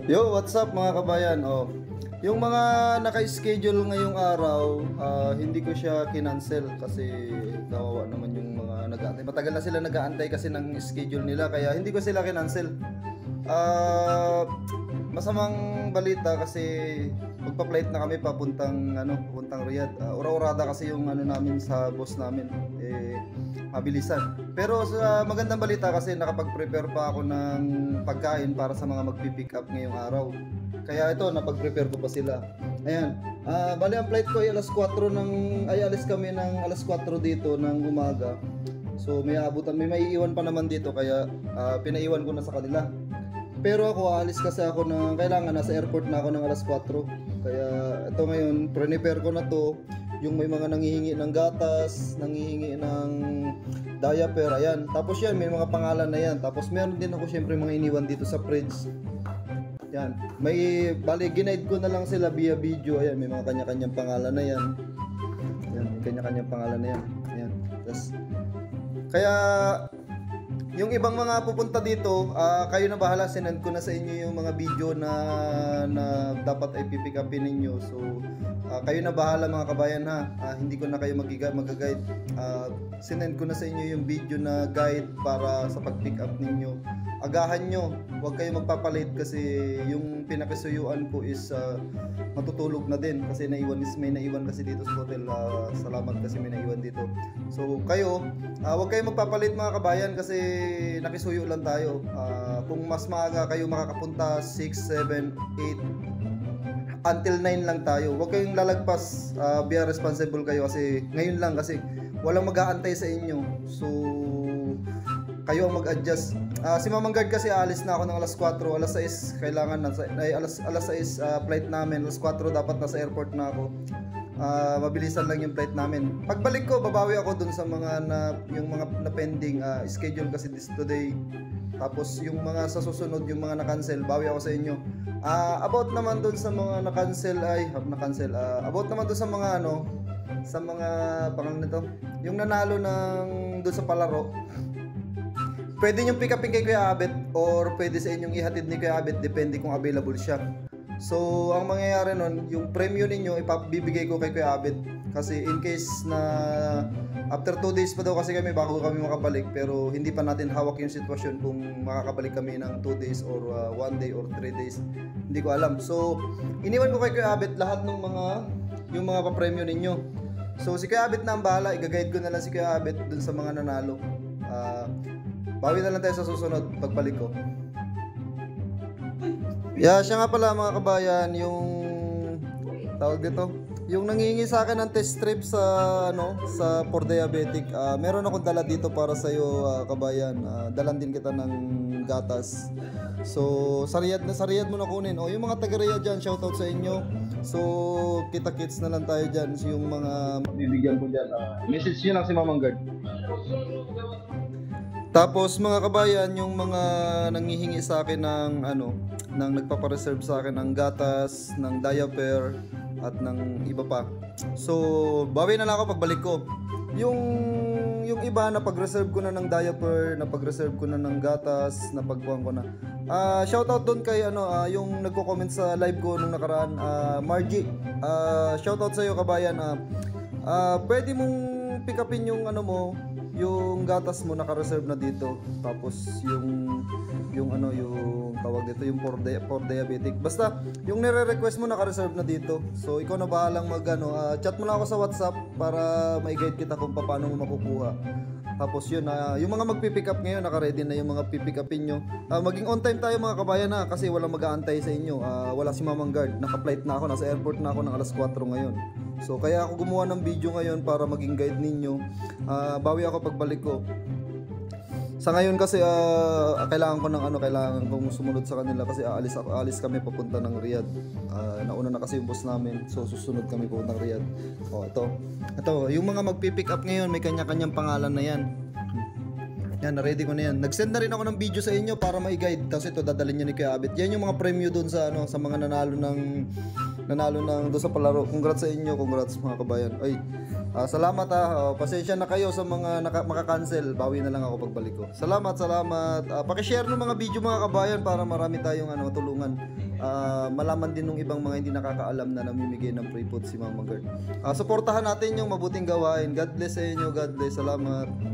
Yo, what's up mga kabayan? Yung mga naka-schedule ngayong araw, hindi ko siya kinancel kasi kawawa naman yung mga nag-aantay. Matagal na sila nag-aantay kasi ng schedule nila kaya hindi ko sila kinancel. Masamang balita kasi magpa-flight na kami papuntang Riyadh. Ura-urada kasi yung namin sa boss namin. Mabilisan. Pero sa magandang balita kasi nakapag-prepare pa ako ng pagkain para sa mga magpi-pick up ngayong araw. Kaya ito, napag-prepare ko pa sila. Ayan. Bali ang flight ko ay alis kami ng alas 4 dito ng umaga. So may maiiwan pa naman dito kaya pinaiwan ko na sa kanila. Pero ako alis kasi ako kailangan nasa airport na ako ng alas 4. Kaya ito ngayon, prepare ko na to. Yung may mga nanghihingi ng gatas, nanghihingi ng diaper, ayan. Tapos yan, may mga pangalan na yan. Tapos meron din ako syempre mga iniwan dito sa fridge. Yan. Ginaid ko na lang sila via video. Ayan, may mga kanya-kanyang pangalan na yan. Yan, may kanya-kanyang pangalan na yan. Ayan. Kaya yung ibang mga pupunta dito, kayo na bahala, sinend ko na sa inyo yung mga video na dapat ay pipick upin ninyo. So, kayo na bahala mga kabayan ha. Hindi ko na kayo mag-guide. Sinend ko na sa inyo yung video na guide para sa pag-pick up ninyo. Agahan nyo, huwag kayo magpapalit kasi yung pinakisuyuan ko is matutulog na din kasi may naiwan kasi dito sa hotel. Salamat kasi may naiwan dito. So kayo, huwag kayo magpapalit mga kabayan kasi nakisuyo lang tayo. Kung mas maaga kayo makakapunta 6, 7, 8 until 9 lang tayo. Huwag kayong lalagpas, be responsible kayo kasi ngayon lang kasi walang mag-aantay sa inyo. So kayo ang mag-adjust. Si Mamang Guard kasi alis na ako ng alas 4, alas 6 kailangan alas 6 flight namin, alas 4 dapat nasa airport na ako. Mabilisan lang yung flight namin. Pagbalik ko, babawi ako dun sa yung mga na pending schedule kasi today. Tapos yung mga sa susunod, yung mga na-cancel, bawi ako sa inyo. About naman dun sa mga na-cancel about naman dun sa mga sa mga pangalan nito, yung nanalo dun sa palaro. Pwede nyo pick upin kay Kuya Abet or pwede sa inyong ihatid ni Kuya Abet, depende kung available siya. So, ang mangyayari nun, yung premyo ninyo ipabibigay ko kay Kuya Abet. Kasi in case na after 2 days pa daw kasi kami bago kami makabalik, pero hindi pa natin hawak yung sitwasyon kung makakabalik kami ng 2 days or 1 day or 3 days. Hindi ko alam. So, iniwan ko kay Kuya Abet lahat ng yung mga papremyo ninyo. So, si Kuya Abet na ang bahala. I-guide ko na lang si Kuya Abet dun sa mga nanalo. Bawi na lang tayo sa susunod pagbalik ko. Siya nga pala mga kabayan, yung tawag dito, yung nangingi sa akin ng test strip sa for diabetic. Meron akong dala dito para sa iyo kabayan. Dalan din kita ng gatas. So sa Riyadh mo na kunin. Yung mga taga Riyadh diyan, shoutout sa inyo. So kita-kits na lang tayo diyan, yung mga mabibigyan ko diyan. Message niyo lang si Mamang Guard. Tapos mga kabayan, yung mga nanghihingi sa akin ng nagpapa-reserve sa akin ng gatas, ng diaper at ng iba pa. So, bawi na lang ako pagbalik ko. Yung iba na pag-reserve ko na ng diaper, na pag-reserve ko na ng gatas, na pagkuhan ko na. Shoutout doon kay yung nagko-comment sa live ko nung nakaraan, Margie. Shoutout sa iyo kabayan. Pwede mong pick upin yung yung gatas mo naka-reserve na dito. Tapos yung tawag dito, yung for diabetic. Basta yung nire-request mo naka-reserve na dito. So ikaw na bahalang chat mo lang ako sa WhatsApp para mai-guide kita kung paano mo makukuha. Tapos yun, yung mga magpi-pick up ngayon, naka-ready na yung mga pipick upin nyo. Maging on time tayo mga kabayan kasi walang mag-aantay sa inyo. Wala si Mamang Guard, naka-flight na ako, nasa airport na ako ng alas 4 ngayon. So kaya ako gumawa ng video ngayon para maging guide ninyo. Bawi ako pagbalik ko. Sa ngayon kasi kailangan kong sumunod sa kanila kasi aalis kami papunta ng Riyadh. Nauna na kasi yung boss namin. So susunod kami papunta ng Riyadh. Ito, yung mga magpi-pick up ngayon, may kanya-kanyang pangalan na yan. Yan, na-ready ko na yan. Nag-send na rin ako ng video sa inyo para ma-guide. Tapos ito, dadalhin niya ni Kuya Abet. Yan yung mga premyo doon sa mga nanalo ng doon sa palaro. Congrats sa inyo, congrats mga kabayan. Salamat pasensya na kayo sa mga maka-cancel. Bawi na lang ako pagbalik ko. Salamat, salamat. Paki-share ng mga video mga kabayan para marami tayong matulungan. Malaman din ng ibang mga hindi nakakaalam na namimigay ng free food si Mama Gert. Suportahan natin yung mabuting gawain. God bless sa inyo. God bless. Salamat.